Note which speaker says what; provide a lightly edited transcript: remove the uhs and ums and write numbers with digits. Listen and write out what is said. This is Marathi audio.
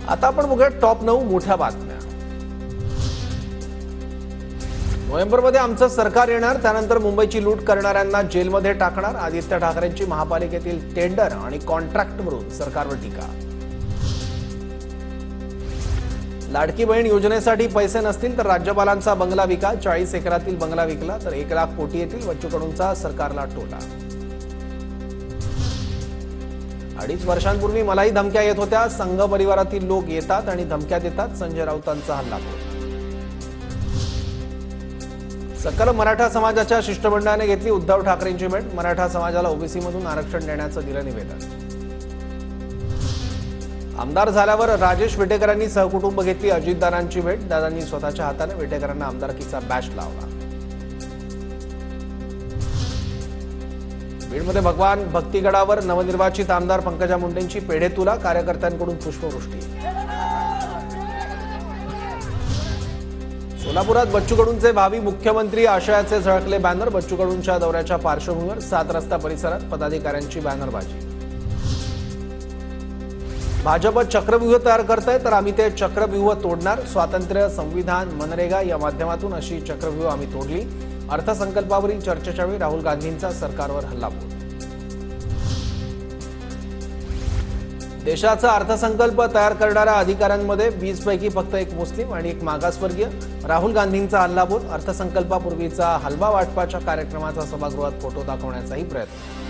Speaker 1: आता आपण बघूया टॉप 9 मोठ्या बातम्या। नोव्हेंबरमध्ये आमचं सरकार येणार, त्यानंतर मुंबईची लूट करणाऱ्यांना जेलमध्ये टाकणार। आदित्य ठाकरेंची महापालिकेतील टेंडर आणि कॉन्ट्रॅक्टवरून सरकारवर टीका। लाडकी बहीण योजनेसाठी पैसे नसतील तर राज्यपालांचा बंगला विका। 40 एकरातील बंगला विकला तर 1 लाख कोटी येतील, बच्चू कडूंचा सरकारला टोला। 2.5 वर्षांपूर्वी मलाही धमक्या येत होत्या। संघ परिवारातील लोक येतात आणि धमक्या देतात, संजय राऊतांचा हल्लाबोल। सकल मराठा समाजाच्या शिष्टमंडळाने घेतली उद्धव ठाकरेंची भेट। मराठा समाजाला ओबीसी मधून आरक्षण देण्याचं दिलं निवेदन। आमदार झाल्यावर राजेश विटेकरांनी सहकुटुंब घेतली अजितदादांची भेट। दादांनी स्वतःच्या हाताने विटेकरांना आमदारकीचा बॅच लावला। बीडमध्ये भगवान भक्तिगडावर नवनिर्वाचित आमदार पंकजा मुंडेंची पेढे तुला, कार्यकर्त्यांकडून पुष्पवृष्टी। सोलापुरात बच्चू कडूंचे भावी मुख्यमंत्री आशयाचे झळकले बॅनर। बच्चू कडूंच्या दौऱ्याच्या पार्श्वभूमीवर 7 रस्ता परिसरात पदाधिकाऱ्यांची बॅनरबाजी। भाजप चक्रव्यूह तयार करतंय तर आम्ही ते चक्रव्यूह तोडणार। स्वातंत्र्य, संविधान, मनरेगा या माध्यमातून अशी चक्रव्यूह आम्ही तोडली। अर्थसंकल्पावरील चर्चेच्या वेळी राहुल गांधींचा सरकारवर हल्लाबोल। देशाचा अर्थसंकल्प तयार करणाऱ्या अधिकाऱ्यांमध्ये 20 पैकी फक्त 1 मुस्लिम आणि 1 मागासवर्गीय। राहुल गांधींचा हल्लाबोल। अर्थसंकल्पापूर्वीचा हलवा वाटपाच्या कार्यक्रमाचा सभागृहात फोटो दाखवण्याचाही प्रयत्न।